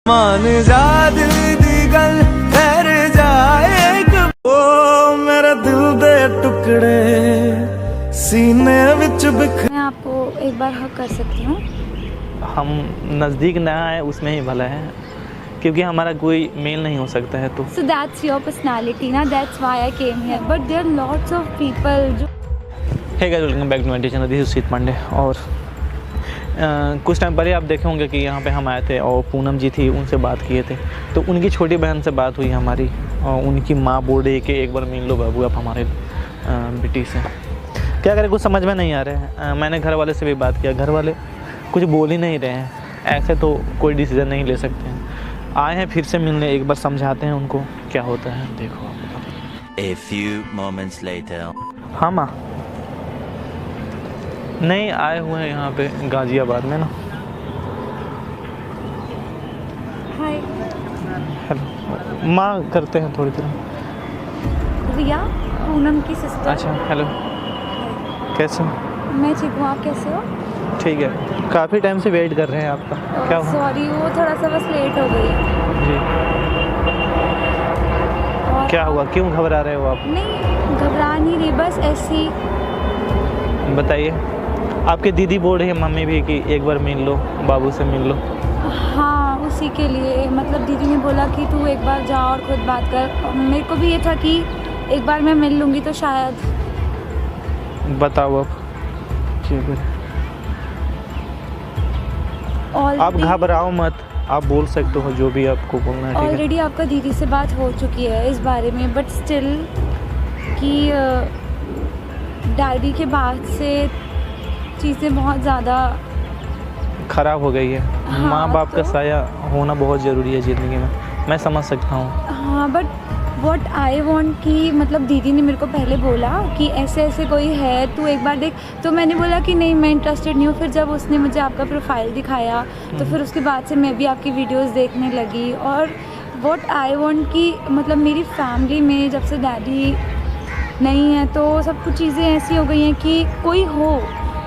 मान जा दिल दी गल ठहर जाए ओ मेरा दिल दे टुकड़े सीने विच बिखर। मैं आपको एक बार हक कर सकती हूँ? हम नज़दीक ना आए उसमें ही भला है, क्योंकि हमारा कोई मेल नहीं हो सकता है। तो So that's your personality ना, that's why I came here. But there are lots of people जो hey guys, welcome back to my channel, this is Sujeet Pandey. और कुछ टाइम पहले आप देखे होंगे कि यहाँ पे हम आए थे और पूनम जी थी, उनसे बात किए थे। तो उनकी छोटी बहन से बात हुई हमारी, और उनकी माँ बोल रही है कि एक बार मिल लो बाबू आप हमारे बेटी से। क्या करें, कुछ समझ में नहीं आ रहा है। मैंने घर वाले से भी बात किया, घर वाले कुछ बोल ही नहीं रहे हैं। ऐसे तो कोई डिसीज़न नहीं ले सकते हैं। आए हैं फिर से मिलने, एक बार समझाते हैं उनको क्या होता है। देखो A few moments later. हाँ माँ, नहीं आए हुए हैं यहाँ पे गाज़ियाबाद में ना। हाय हेलो माँ, करते हैं थोड़ी देर। रिया, पूनम की सिस्टर। अच्छा हेलो, कैसे हो? मैं ठीक हूँ, आप कैसे हो? ठीक है, काफ़ी टाइम से वेट कर रहे हैं आपका। क्या हुआ? सॉरी, वो थोड़ा सा बस लेट हो गई। जी, और क्या हुआ, क्यों घबरा रहे हो आप? नहीं, घबरा नहीं रही, बस ऐसी। बताइए। आपके दीदी बोल रही है, मम्मी भी, कि एक बार मिल लो, बाबू से मिल लो। हाँ, उसी के लिए मतलब दीदी ने बोला कि तू एक बार जा और खुद बात कर। और मेरे को भी ये था कि एक बार मैं मिल लूँगी तो शायद। बताओ अब। ठीक है, आप घबराओ मत, आप बोल सकते हो जो भी आपको बोलना है। ठीक है, ऑलरेडी आपका दीदी से बात हो चुकी है इस बारे में, बट स्टिल कि डैडी के बाद से चीज़ें बहुत ज़्यादा ख़राब हो गई है। हाँ, माँ बाप का तो साया होना बहुत ज़रूरी है ज़िंदगी में, मैं समझ सकता हूँ। हाँ, बट व्हाट आई वांट कि मतलब दीदी ने मेरे को पहले बोला कि ऐसे ऐसे कोई है, तू एक बार देख। तो मैंने बोला कि नहीं, मैं इंटरेस्टेड नहीं हूँ। फिर जब उसने मुझे आपका प्रोफाइल दिखाया तो फिर उसके बाद से मैं भी आपकी वीडियोस देखने लगी। और व्हाट आई वांट कि मतलब मेरी फैमिली में जब से डैडी नहीं है तो सब कुछ चीज़ें ऐसी हो गई हैं कि कोई हो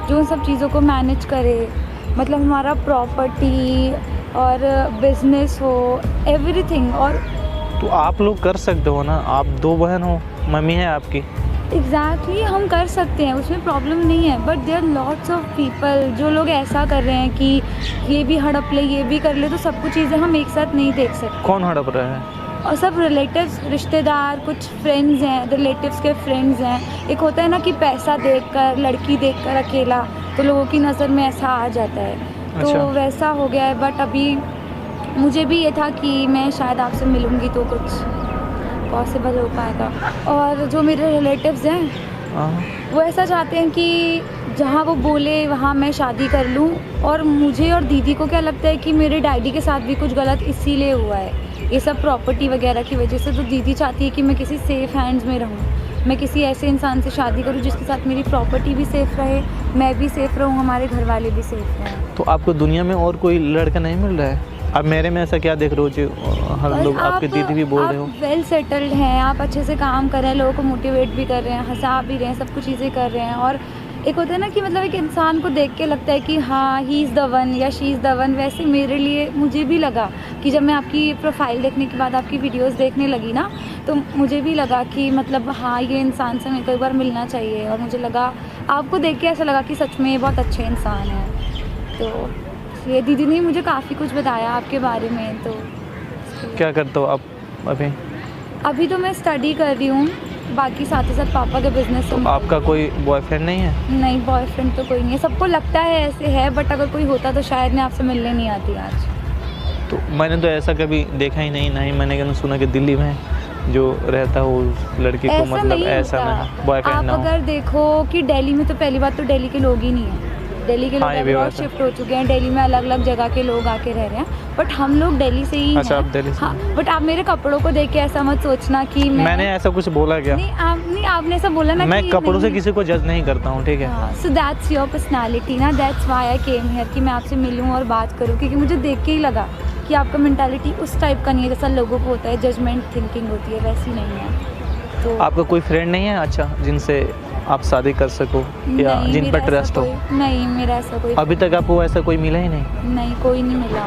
जो उन सब चीज़ों को मैनेज करे। मतलब हमारा प्रॉपर्टी और बिजनेस हो, एवरीथिंग। और तो आप लोग कर सकते हो ना, आप दो बहन हो, मम्मी है आपकी। एग्जैक्टली हम कर सकते हैं, उसमें प्रॉब्लम नहीं है। But there lots of people जो लोग ऐसा कर रहे हैं कि ये भी हड़प ले, ये भी कर ले, तो सब कुछ चीज़ें हम एक साथ नहीं देख सकते। कौन हड़प रहा है? और सब रिलेटिव्स, रिश्तेदार, कुछ फ्रेंड्स हैं, रिलेटिव्स के फ्रेंड्स हैं। एक होता है ना कि पैसा देखकर, लड़की देखकर अकेला, तो लोगों की नज़र में ऐसा आ जाता है। अच्छा। तो वैसा हो गया है। बट अभी मुझे भी ये था कि मैं शायद आपसे मिलूँगी तो कुछ पॉसिबल हो पाएगा। और जो मेरे रिलेटिव्स हैं हाँ। वो ऐसा चाहते हैं कि जहाँ वो बोले वहाँ मैं शादी कर लूँ। और मुझे और दीदी को क्या लगता है कि मेरे डैडी के साथ भी कुछ गलत इसीलिए हुआ है, ये सब प्रॉपर्टी वगैरह की वजह से। तो दीदी चाहती है कि मैं किसी सेफ़ हैंड्स में रहूँ, मैं किसी ऐसे इंसान से शादी करूँ जिसके साथ मेरी प्रॉपर्टी भी सेफ़ रहे, मैं भी सेफ़ रहूँ, हमारे घर वाले भी सेफ़ रहें। तो आपको दुनिया में और कोई लड़का नहीं मिल रहा है? अब मेरे में ऐसा क्या देख रहे हो जो हर लोग, आपके दीदी भी बोल रहे हो? वेल सेटल्ड हैं, आप अच्छे से काम कर रहे हैं, लोगों को मोटिवेट भी कर रहे हैं, हंसा भी रहे हैं, सब कुछ चीज़ें कर रहे हैं। और एक होता है ना कि मतलब एक इंसान को देख के लगता है कि हाँ ही इज़ द वन या शी इज़ द वन। वैसे मेरे लिए मुझे भी लगा कि जब मैं आपकी प्रोफाइल देखने के बाद आपकी वीडियोस देखने लगी ना, तो मुझे भी लगा कि मतलब हाँ ये इंसान से मेरे को एक बार मिलना चाहिए। और मुझे लगा, आपको देख के ऐसा लगा कि सच में ये बहुत अच्छे इंसान हैं। तो ये दीदी ने मुझे काफ़ी कुछ बताया आपके बारे में। तो क्या करते हो आप अभी? अभी तो मैं स्टडी कर रही हूँ, बाकी साथ ही साथ पापा के बिजनेस। तो आपका कोई बॉयफ्रेंड नहीं है? नहीं, बॉयफ्रेंड तो कोई नहीं है। सबको लगता है ऐसे है, बट अगर कोई होता तो शायद मैं आपसे मिलने नहीं आती आज। तो मैंने तो ऐसा कभी देखा ही नहीं, नहीं मैंने कभी सुना कि दिल्ली में जो रहता हो उस लड़की को, मतलब ऐसा नहीं बॉयफ्रेंड ना हो। आप अगर देखो कि दिल्ली में तो पहली बात तो दिल्ली के लोग ही नहीं है। दिल्ली के हाँ, ये भी लोग बात है। शिफ्ट हो चुके हैं, दिल्ली में अलग अलग जगह के लोग आके रह रहे हैं। बट हम लोग दिल्ली से ही अच्छा, हैं। आप दिल्ली से? हाँ, बट आप मेरे कपड़ों को देख के ऐसा मत सोचना कि मैंने ऐसा कुछ बोला क्या? नहीं, आपने ऐसा बोला ना मैं कि कपड़ों से नहीं। किसी को जज नहीं करता हूँ, ठीक है? सो दैट्स योर पर्सनालिटी ना, that's why I came here कि मैं आपसे मिलूं और बात करूं। क्योंकि मुझे देख के ही लगा कि आपका मेंटालिटी उस टाइप का नहीं है जैसा लोगों को होता है, जजमेंट थिंकिंग होती है, वैसी नहीं है। तो आपका कोई फ्रेंड नहीं है अच्छा जिनसे आप शादी कर सको या नहीं, जिन पर ट्रस्ट हो? नहीं, मेरा ऐसा कोई अभी तक आपको ऐसा कोई मिला ही नहीं? नहीं, कोई नहीं मिला।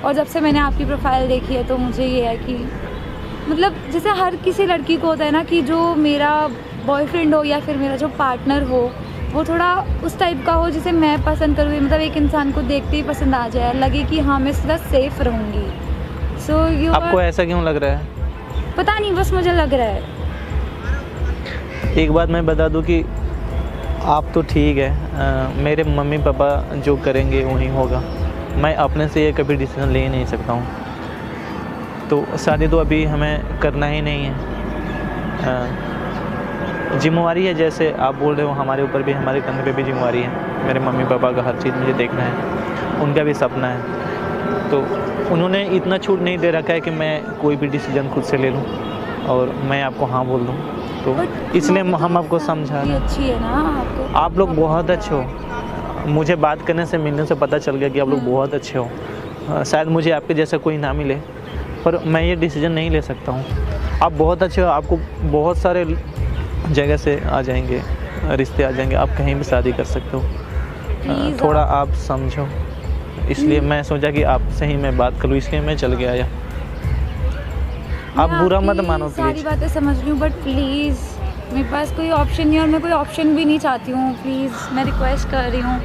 और जब से मैंने आपकी प्रोफाइल देखी है तो मुझे ये है कि मतलब जैसे हर किसी लड़की को होता है ना कि जो मेरा बॉयफ्रेंड हो या फिर मेरा जो पार्टनर हो वो थोड़ा उस टाइप का हो जिसे मैं पसंद करूँ, मतलब एक इंसान को देखते ही पसंद आ जाए, लगे कि हाँ मैं इसके साथ सेफ रहूँगी। सो आपको ऐसा क्यों लग रहा है? पता नहीं, बस मुझे लग रहा है। एक बात मैं बता दूं कि आप तो ठीक है, मेरे मम्मी पापा जो करेंगे वही होगा। मैं अपने से ये कभी डिसीजन ले ही नहीं सकता हूँ। तो शादी तो अभी हमें करना ही नहीं है। जिम्मेवारी है, जैसे आप बोल रहे हो हमारे ऊपर भी, हमारे कंधे पे भी जिम्मेवारी है। मेरे मम्मी पापा का हर चीज़ मुझे देखना है, उनका भी सपना है। तो उन्होंने इतना छूट नहीं दे रखा है कि मैं कोई भी डिसीजन खुद से ले लूँ और मैं आपको हाँ बोल दूँ। तो इसलिए हम आपको समझा रहे हैं। अच्छी है ना आपको? आप लोग बहुत अच्छे हो, मुझे बात करने से, मिलने से पता चल गया कि आप लोग बहुत अच्छे हो। शायद मुझे आपके जैसा कोई ना मिले, पर मैं ये डिसीजन नहीं ले सकता हूँ। आप बहुत अच्छे हो, आपको बहुत सारे जगह से आ जाएंगे, रिश्ते आ जाएंगे, आप कहीं भी शादी कर सकते हो। थोड़ा आप समझो, इसलिए मैं सोचा कि आपसे ही मैं बात करूँ, इसलिए मैं चल के आया। आप बुरा मत मानो सारी प्लीज़। बातें समझ रही हूँ बट प्लीज़ मेरे पास कोई ऑप्शन नहीं और मैं कोई ऑप्शन भी नहीं चाहती हूँ। प्लीज़ मैं रिक्वेस्ट कर रही हूँ।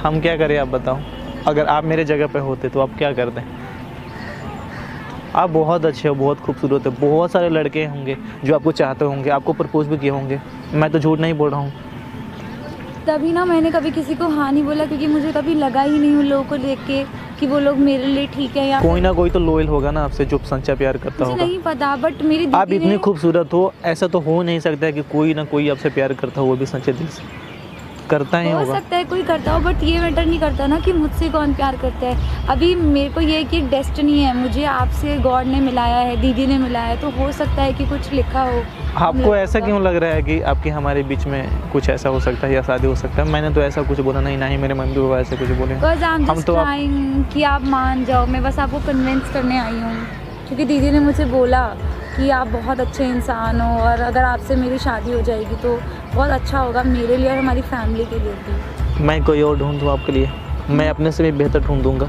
हम क्या करें आप बताओ? अगर आप मेरे जगह पे होते तो आप क्या करते? आप बहुत अच्छे हो, बहुत खूबसूरत हो, बहुत सारे लड़के होंगे जो आपको चाहते होंगे, आपको प्रपोज भी किए होंगे। मैं तो झूठ नहीं बोल रहा हूँ। तभी ना मैंने कभी किसी को हाँ नहीं बोला क्योंकि मुझे कभी लगा ही नहीं उन लोगों को देख के कि वो लोग मेरे लिए ठीक है। या कोई ना कोई तो लॉयल होगा ना आपसे, जो सच्चा प्यार करता मुझे होगा। नहीं पता बट मेरी आप दीदी इतनी ने खूबसूरत हो, ऐसा तो हो नहीं सकता है कि कोई ना कोई आपसे प्यार करता हो, वो भी सच्चे दिल से करता ही हो होगा। सकता है कोई करता हो बट ये मैटर नहीं करता ना कि मुझसे कौन प्यार करता है। अभी मेरे को ये कि डेस्टिनी है, मुझे आपसे गॉड ने मिलाया है, दीदी ने मिलाया है, तो हो सकता है कि कुछ लिखा हो। आपको ऐसा क्यों लग रहा है कि आपके हमारे बीच में कुछ ऐसा हो सकता है या शादी हो सकता है? मैंने तो ऐसा कुछ बोला नहीं, ना ही मेरे मम्मी पापा ऐसे कुछ बोले। हम तो ट्राइंग कि आप मान जाओ, मैं बस आपको कन्विंस करने आई हूँ क्योंकि दीदी ने मुझे बोला कि आप बहुत अच्छे इंसान हो और अगर आपसे मेरी शादी हो जाएगी तो बहुत अच्छा होगा मेरे लिए और हमारी फैमिली के लिए भी। मैं कोई और ढूंढ दूँ आपके लिए? मैं अपने से भी बेहतर ढूंढ दूँगा।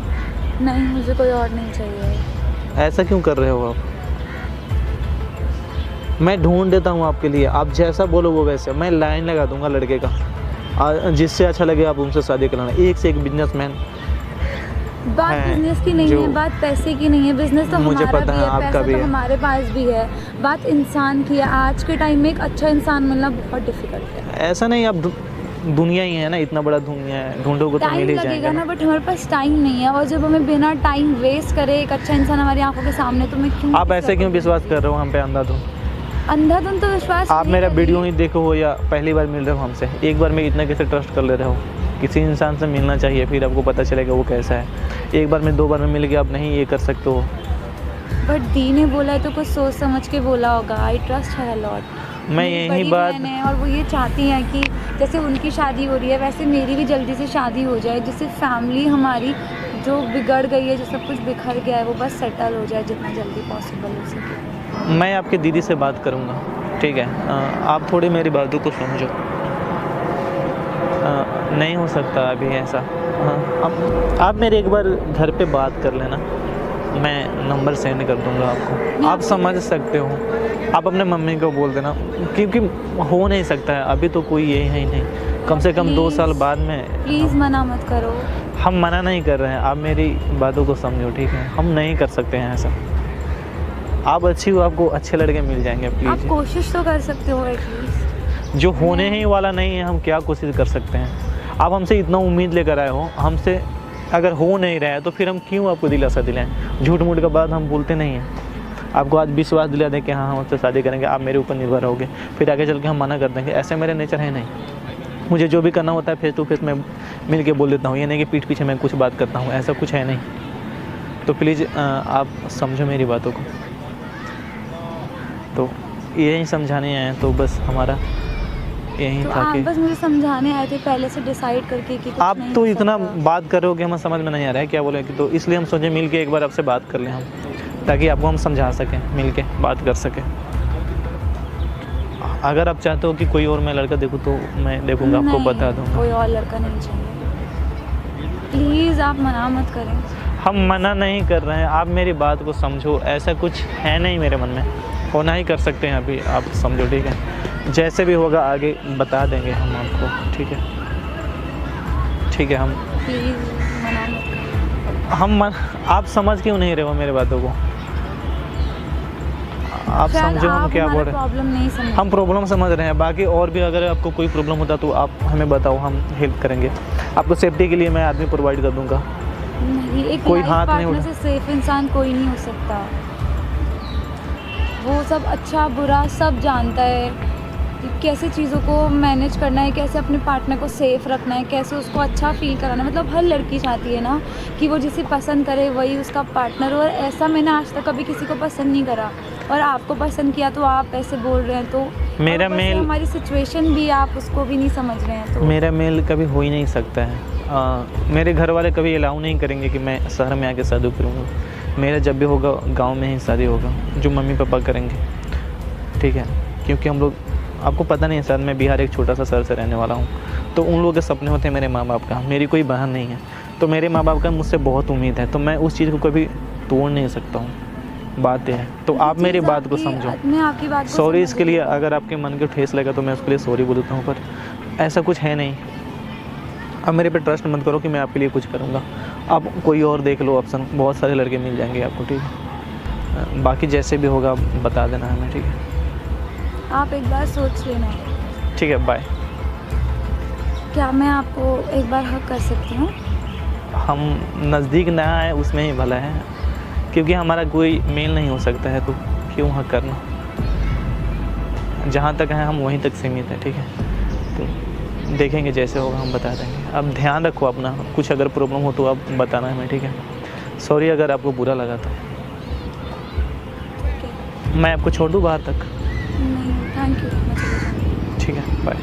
नहीं, मुझे कोई और नहीं चाहिए। ऐसा क्यों कर रहे हो आप? मैं ढूंढ देता हूँ आपके लिए, आप जैसा बोलो वो वैसे। मैं लाइन लगा दूंगा लड़के का, जिससे अच्छा लगे आप उनसे शादी कराना। एक से एक बिजनेसमैन। बात बिजनेस की नहीं है, बात पैसे की नहीं है। बिजनेस तो मुझे हमारा पता भी है, है, आपका पैसा भी तो है। हमारे पास भी है। बात इंसान की है। आज के टाइम में एक अच्छा इंसान मिलना बहुत डिफिकल्ट है। ऐसा नहीं, आप दुनिया ही है ना, इतना बड़ा दुनिया है, ढूंढोगे तो मिल टाइम ही लगेगा जाएगा ना बट हमारे पास टाइम नहीं है और जब हमें बिना टाइम वेस्ट करे एक अच्छा इंसान हमारी आंखों के सामने तो मैं क्यों। आप ऐसे क्यों विश्वास कर रहे हो हम पे अंधाधुंध? अंधाधुंध तो विश्वास आप नहीं मेरा करी। वीडियो ही देखो हो या पहली बार मिल रहे हो हमसे, एक बार में इतना कैसे ट्रस्ट कर ले रहे हो? किसी इंसान से मिलना चाहिए, फिर आपको पता चलेगा वो कैसा है। एक बार में, दो बार में मिल के आप नहीं ये कर सकते हो। बट दी ने बोला है तो कुछ सोच समझ के बोला होगा। I trust her a lot. मैं यही बात, और वो ये चाहती हैं कि जैसे उनकी शादी हो रही है वैसे मेरी भी जल्दी से शादी हो जाए, जिससे फैमिली हमारी जो बिगड़ गई है, जो सब कुछ बिखर गया है, वो बस सेटल हो जाए जितना जल्दी पॉसिबल हो सके। मैं आपकी दीदी से बात करूँगा, ठीक है? आप थोड़ी मेरी बातों को समझो। नहीं हो सकता अभी ऐसा। हाँ, आप मेरे एक बार घर पे बात कर लेना, मैं नंबर सेंड कर दूंगा आपको, आप समझ सकते हो। आप अपने मम्मी को बोल देना, क्योंकि हो नहीं सकता है अभी तो कोई ये है ही नहीं। कम से कम 2 साल बाद में। प्लीज़ मना मत करो। हम मना नहीं कर रहे हैं, आप मेरी बातों को समझो, ठीक है? हम नहीं कर सकते हैं ऐसा। आप अच्छी हो, आपको अच्छे लड़के मिल जाएंगे, आप प्लीज़। कोशिश तो कर सकते हो एटलीस्ट। जो होने ही वाला नहीं है, हम क्या कोशिश कर सकते हैं? आप हमसे इतना उम्मीद लेकर आए हो, हमसे अगर हो नहीं रहा है तो फिर हम क्यों आपको दिलासा दिलाएं? झूठ मूठ का बात हम बोलते नहीं हैं। आपको आज विश्वास दिला दें कि हाँ हम आपसे शादी करेंगे, आप मेरे ऊपर निर्भर रहोगे, फिर आगे चल के हम मना कर देंगे। ऐसे मेरे नेचर है नहीं। मुझे जो भी करना होता है फेस टू फेस मैं मिल के बोल देता हूँ, ये नहीं कि पीठ पीछे मैं कुछ बात करता हूँ, ऐसा कुछ है नहीं। तो प्लीज़ आप समझो मेरी बातों को। तो यही समझाने आए हैं, तो बस हमारा यही तो था आप कि बस मुझे समझाने आए थे पहले से डिसाइड करके कि कुछ आप नहीं तो हो इतना सकता। बात कर रहे हो कि हमें समझ में नहीं आ रहा है क्या बोले, तो इसलिए हम सोचे मिल के एक बार आपसे बात कर लें हम, ताकि आपको हम समझा सकें, मिल के बात कर सकें। अगर आप चाहते हो कि कोई और मैं लड़का देखूँ तो मैं देखूँगा, आपको नहीं, बता दूँगा। कोई और लड़का नहीं चाहिए। प्लीज़ आप मना मत करें। हम मना नहीं कर रहे हैं, आप मेरी बात को समझो, ऐसा कुछ है नहीं मेरे मन में, होना ही कर सकते हैं अभी, आप समझो, ठीक है। जैसे भी होगा आगे बता देंगे हम आपको, ठीक है, ठीक है। प्लीज़ मना मत करो। आप समझ क्यों नहीं रहे हो मेरी बातों को? आप शायद समझो हम आप क्या हमारा बोल रहे हैं। प्रॉब्लम नहीं समझ हम प्रॉब्लम समझ रहे हैं, बाकी और भी अगर आपको कोई प्रॉब्लम होता तो आप हमें बताओ, हम हेल्प करेंगे। आपको सेफ्टी के लिए मैं आदमी प्रोवाइड कर दूंगा। नहीं, एक कोई लाइफ हाथ नहीं पार्टनर उठा- से सेफ इंसान कोई नहीं हो सकता। वो सब अच्छा बुरा सब जानता है कि कैसे चीज़ों को मैनेज करना है, कैसे अपने पार्टनर को सेफ रखना है, कैसे उसको अच्छा फील कराना है। मतलब हर लड़की चाहती है ना कि वो जिसे पसंद करे वही उसका पार्टनर हो, और ऐसा मैंने आज तक कभी किसी को पसंद नहीं करा, और आपको पसंद किया तो आप ऐसे बोल रहे हैं। तो मेरा और ऊपर से मेल- हमारी सिचुएशन भी आप उसको भी नहीं समझ रहे हैं। तो मेरा मेल कभी हो ही नहीं सकता है। मेरे घर वाले कभी अलाउ नहीं करेंगे कि मैं शहर में आके शादी करूँगा। मेरा जब भी होगा गांव में ही शादी होगा, जो मम्मी पापा करेंगे, ठीक है। क्योंकि हम लोग, आपको पता नहीं है सर, मैं बिहार एक छोटा सा शहर से रहने वाला हूँ, तो उन लोगों के सपने होते हैं मेरे माँ बाप का। मेरी कोई बहन नहीं है, तो मेरे माँ बाप का मुझसे बहुत उम्मीद है, तो मैं उस चीज़ को कभी तोड़ नहीं सकता हूँ। बात यह है, तो आप मेरी बात को समझो। मैं आपकी बात को सॉरी समझ इसके रही लिए, हूँ। अगर आपके मन को ठेस लगा तो मैं उसके लिए सॉरी बोलता हूँ, पर ऐसा कुछ है नहीं। अब मेरे पे ट्रस्ट मत करो कि मैं आपके लिए कुछ करूँगा। आप कोई और देख लो ऑप्शन, बहुत सारे लड़के मिल जाएंगे आपको, ठीक है। बाकी जैसे भी होगा बता देना हमें, ठीक है। आप एक बार सोच लेना। ठीक है, बाय। क्या मैं आपको एक बार हक कर सकती हूँ? हम नज़दीक ना आए उसमें ही भला है, क्योंकि हमारा कोई मेल नहीं हो सकता है, तो क्यों हक करना। जहाँ तक है हम वहीं तक सीमित है, ठीक है। तो देखेंगे जैसे होगा हम बता देंगे। अब ध्यान रखो अपना, कुछ अगर प्रॉब्लम हो तो आप बताना हमें, ठीक है। सॉरी अगर आपको बुरा लगा तो। मैं आपको छोड़ दूँ बाहर तक? नहीं, थैंक यू, मैं चली जाऊँगी। ठीक है, बाय।